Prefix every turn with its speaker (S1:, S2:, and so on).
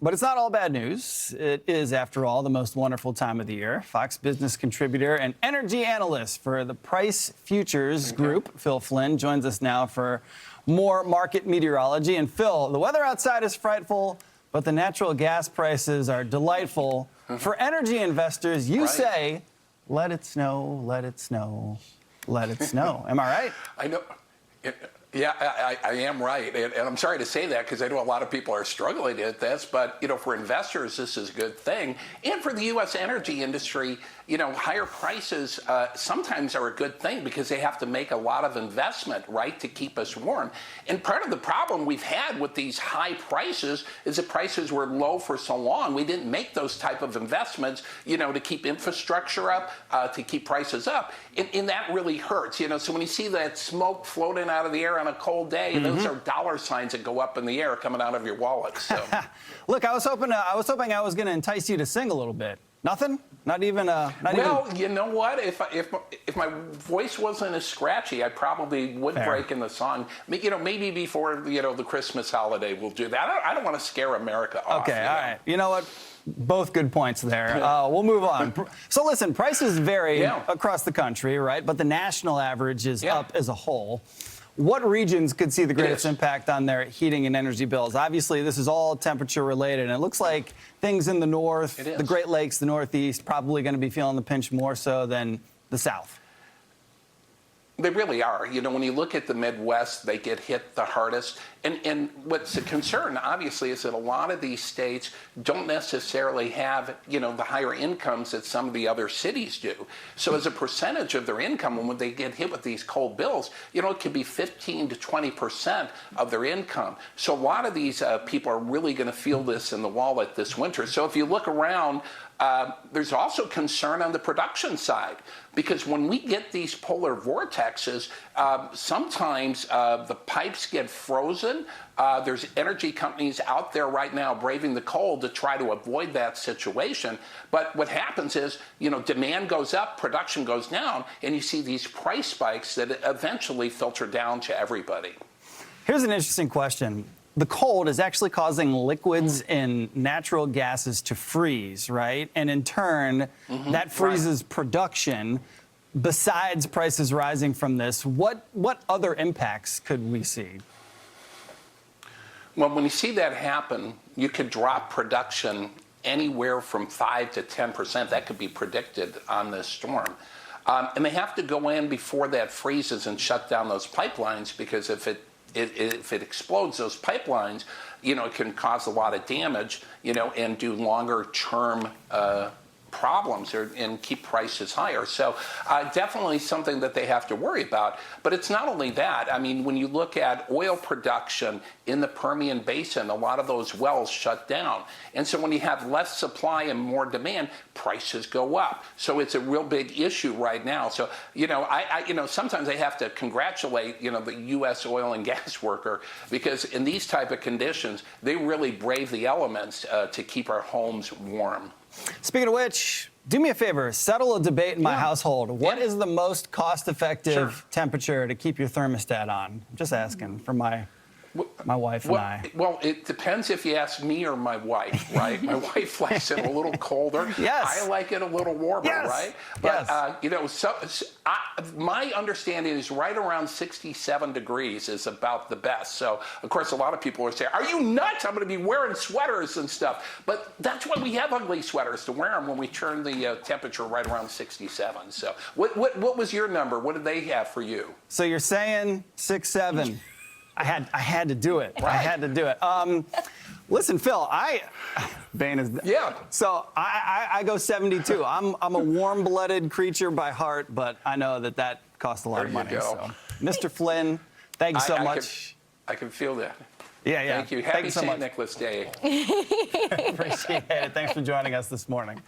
S1: But it's not all bad news. It is, after all, the most wonderful time of the year. Fox Business contributor and energy analyst for the Price Futures Group, Phil Flynn, joins us now for more market meteorology. And Phil, the weather outside is frightful, but the natural gas prices are delightful. For energy investors, you say, let it snow, let it snow, let it snow. Am I right?
S2: I know. Yeah, I am right, and I'm sorry to say that because I know a lot of people are struggling at this, but, for investors, this is a good thing. And for the U.S. energy industry, higher prices sometimes are a good thing because they have to make a lot of investment, right, to keep us warm. And part of the problem we've had with these high prices is that prices were low for so long. We didn't make those type of investments, to keep infrastructure up, to keep prices up, and that really hurts. So when you see that smoke floating out of the air on a cold day, those are dollar signs that go up in the air coming out of your wallet. So.
S1: Look, I was hoping I was going to entice you to sing a little bit. Nothing? Not even.
S2: Well, you know what? If my voice wasn't as scratchy, I probably would break in the song. Maybe before the Christmas holiday we'll do that. I don't want to scare America off.
S1: Okay, all right. You know what? Both good points there. We'll move on. So listen, prices vary across the country, right? But the national average is up as a whole. What regions could see the greatest impact on their heating and energy bills? Obviously, this is all temperature related, and it looks like things in the north, the Great Lakes, the Northeast, probably going to be feeling the pinch more so than the South.
S2: They really are. When you look at the Midwest, they get hit the hardest. And what's a concern, obviously, is that a lot of these states don't necessarily have, the higher incomes that some of the other cities do. So as a percentage of their income, when they get hit with these cold bills, it could be 15 to 20% of their income. So a lot of these people are really going to feel this in the wallet this winter. So if you look around, there's also concern on the production side, because when we get these polar vortexes, sometimes the pipes get frozen. There's energy companies out there right now braving the cold to try to avoid that situation. But what happens is, demand goes up, production goes down, and you see these price spikes that eventually filter down to everybody.
S1: Here's an interesting question. The cold is actually causing liquids in natural gases to freeze, right? And in turn, that freezes production. Besides prices rising from this, what other impacts could we see?
S2: Well, when you see that happen, you could drop production anywhere from 5 to 10%. That could be predicted on this storm. And they have to go in before that freezes and shut down those pipelines, because if it explodes those pipelines, it can cause a lot of damage, and do longer term problems and keep prices higher. So definitely something that they have to worry about. But it's not only that. I mean, when you look at oil production in the Permian Basin, a lot of those wells shut down. And so when you have less supply and more demand, prices go up. So it's a real big issue right now. So, sometimes I have to congratulate, the U.S. oil and gas worker, because in these type of conditions, they really brave the elements to keep our homes warm.
S1: Speaking of which, do me a favor, settle a debate in my household. What is the most cost-effective temperature to keep your thermostat on? I'm just asking for my wife and I.
S2: Well, it depends if you ask me or my wife, right? My wife likes it a little colder.
S1: Yes.
S2: I like it a little warmer, right? But, my understanding is right around 67 degrees is about the best. So, of course, a lot of people are saying, are you nuts? I'm going to be wearing sweaters and stuff. But that's why we have ugly sweaters, to wear them when we turn the temperature right around 67. So what was your number? What did they have for you?
S1: So you're saying 6'7". I had to do it. Right. I had to do it. Listen, Phil, Bane is So I go 72. I'm a warm-blooded creature by heart, but I know that costs a lot of money. So, Mr. Flynn, thank you so much.
S2: I can feel that.
S1: Yeah.
S2: Thank you. Happy St. Nicholas Day.
S1: Appreciate it. Thanks for joining us this morning.